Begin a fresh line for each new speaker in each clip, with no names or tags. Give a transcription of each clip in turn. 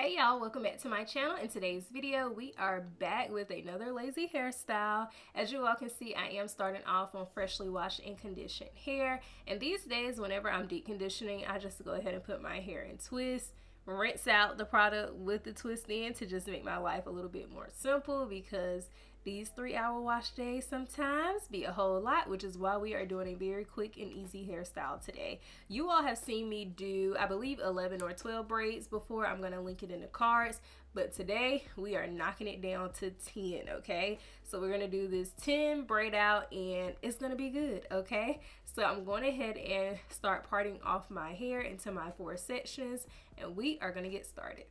Hey y'all, welcome back to my channel. In today's video, we are back with another lazy hairstyle. As you all can see, I am starting off on freshly washed and conditioned hair. And these days, whenever I'm deep conditioning, I just go ahead and put my hair in twists, rinse out the product with the twist in to just make my life a little bit more simple, because these 3-hour wash days sometimes be a whole lot, which is why we are doing a very quick and easy hairstyle today. You all have seen me do, I believe, 11 or 12 braids before. I'm going to link it in the cards, but today we are knocking it down to 10, okay? So we're going to do this 10 braid out and it's going to be good, okay? So I'm going ahead and start parting off my hair into my 4 sections, and we are going to get started.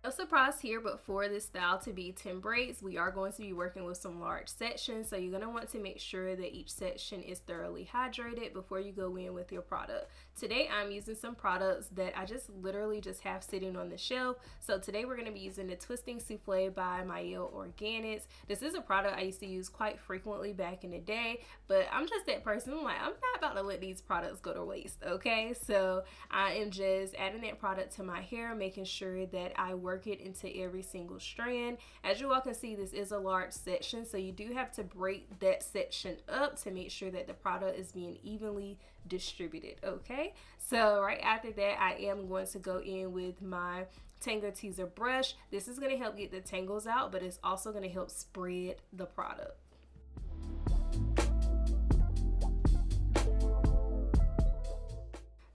No surprise here, but for this style to be 10 braids, we are going to be working with some large sections. So you're going to want to make sure that each section is thoroughly hydrated before you go in with your product. Today I'm using some products that I just literally just have sitting on the shelf. So today we're going to be using the Twisting Soufflé by Mielle Organics. This is a product I used to use quite frequently back in the day, but I'm just that person. I'm like, I'm not about to let these products go to waste, okay? So I am just adding that product to my hair, making sure that I work it into every single strand. As you all can see, this is a large section, so you do have to break that section up to make sure that the product is being evenly distributed, okay? So right after that, I am going to go in with my Tangle Teaser brush. This is going to help get the tangles out, but it's also going to help spread the product.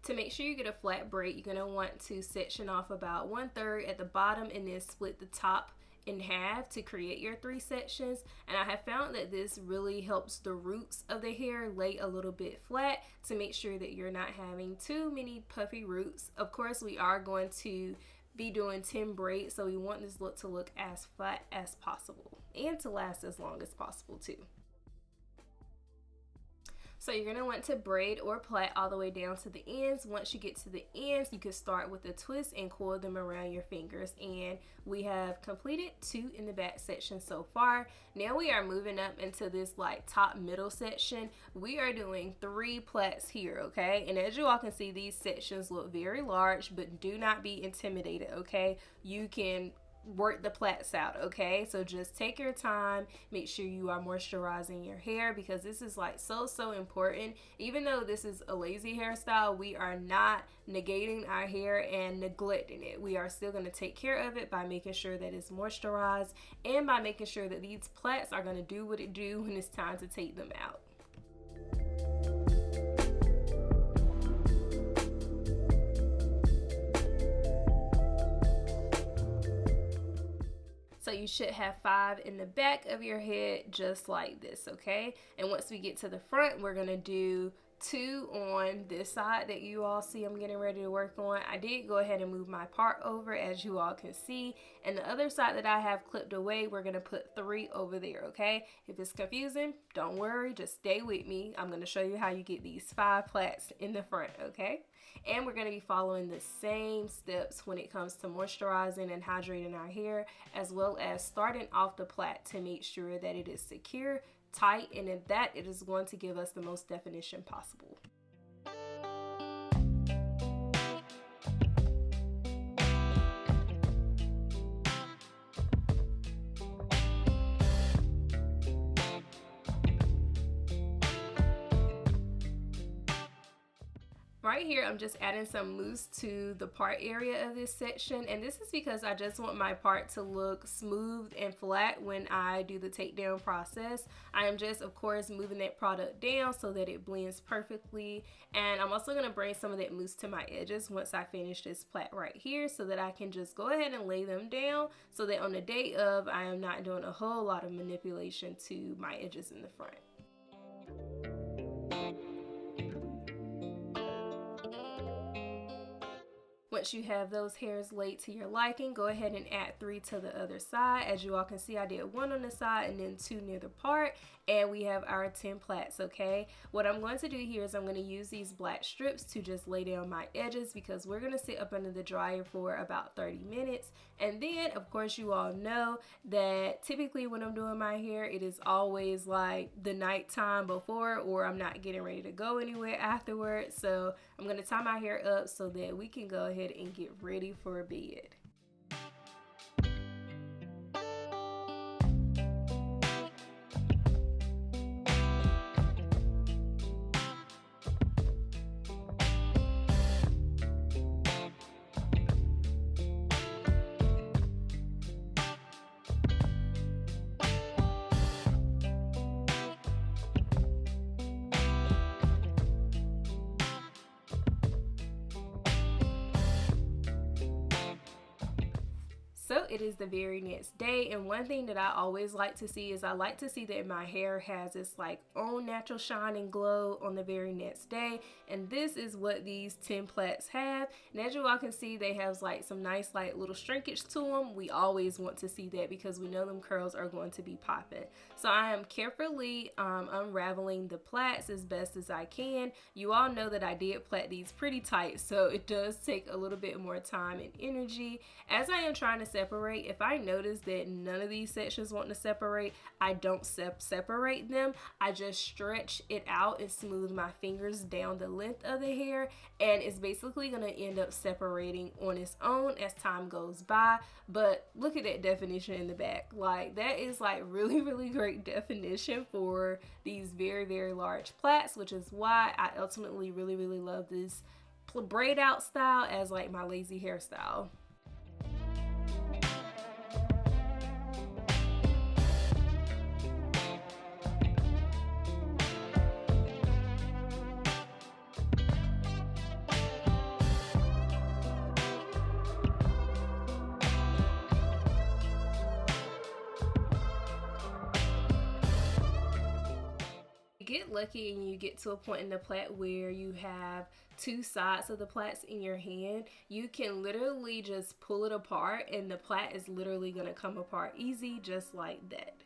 To make sure you get a flat braid, you're going to want to section off about 1/3 at the bottom and then split the top in half to create your 3 sections. And I have found that this really helps the roots of the hair lay a little bit flat to make sure that you're not having too many puffy roots. Of course, we are going to be doing 10 braids, so we want this look to look as flat as possible and to last as long as possible too. So you're going to want to braid or plait all the way down to the ends. Once you get to the ends, you can start with a twist and coil them around your fingers. And we have completed 2 in the back section so far. Now we are moving up into this like top middle section. We are doing 3 plaits here, okay? And as you all can see, these sections look very large, but do not be intimidated, okay? You can work the plaits out, okay? So just take your time, make sure you are moisturizing your hair, because this is like so important. Even though this is a lazy hairstyle, we are not negating our hair and neglecting it. We are still going to take care of it by making sure that it's moisturized and by making sure that these plaits are going to do what it do when it's time to take them out. So you should have 5 in the back of your head, just like this, okay? And once we get to the front, we're gonna do 2 on this side that you all see I'm getting ready to work on. I did go ahead and move my part over, as you all can see. And the other side that I have clipped away, we're gonna put 3 over there, okay? If it's confusing, don't worry, just stay with me. I'm gonna show you how you get these 5 plaits in the front, okay? And we're going to be following the same steps when it comes to moisturizing and hydrating our hair, as well as starting off the plait to make sure that it is secure, tight, and in that it is going to give us the most definition possible. Right here, I'm just adding some mousse to the part area of this section, and this is because I just want my part to look smooth and flat when I do the takedown process. I am just, of course, moving that product down so that it blends perfectly, and I'm also going to bring some of that mousse to my edges once I finish this plait right here, so that I can just go ahead and lay them down, so that on the day of, I am not doing a whole lot of manipulation to my edges in the front. Once you have those hairs laid to your liking, go ahead and add 3 to the other side. As you all can see, I did 1 on the side and then 2 near the part, and we have our 10 plaits, okay? What I'm going to do here is I'm going to use these black strips to just lay down my edges because we're going to sit up under the dryer for about 30 minutes. And then, of course, you all know that typically when I'm doing my hair, it is always like the nighttime before, or I'm not getting ready to go anywhere afterwards. So I'm going to tie my hair up so that we can go ahead and get ready for bed. So it is the very next day, and one thing that I always like to see is I like to see that my hair has its like own natural shine and glow on the very next day, and this is what these 10 plaits have. And as you all can see, they have like some nice like little shrinkage to them. We always want to see that because we know them curls are going to be popping. So I am carefully unraveling the plaits as best as I can. You all know that I did plait these pretty tight, so it does take a little bit more time and energy. As I am trying to separate, if I notice that none of these sections want to separate, I don't separate them. I just stretch it out and smooth my fingers down the length of the hair, and it's basically going to end up separating on its own as time goes by. But look at that definition in the back. Like, that is like really great definition for these very large plaits, which is why I ultimately really love this braid out style as like my lazy hairstyle. Get lucky and you get to a point in the plait where you have 2 sides of the plaits in your hand, you can literally just pull it apart and the plait is literally going to come apart easy, just like that.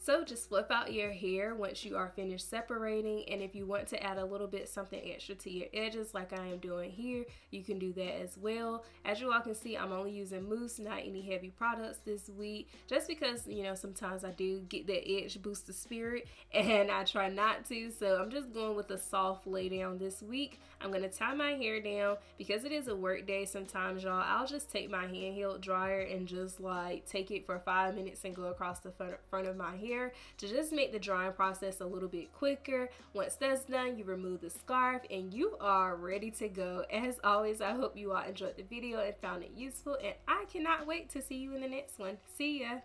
So just flip out your hair once you are finished separating, and if you want to add a little bit something extra to your edges like I am doing here, you can do that as well. As you all can see, I'm only using mousse, not any heavy products this week, just because, you know, sometimes I do get that edge booster spirit and I try not to. So I'm just going with a soft lay down this week. I'm going to tie my hair down because it is a work day. Sometimes, y'all, I'll just take my handheld dryer and just like take it for 5 minutes and go across the front of my hair to just make the drying process a little bit quicker. Once that's done, you remove the scarf and you are ready to go. As always, I hope you all enjoyed the video and found it useful, and I cannot wait to see you in the next one. See ya!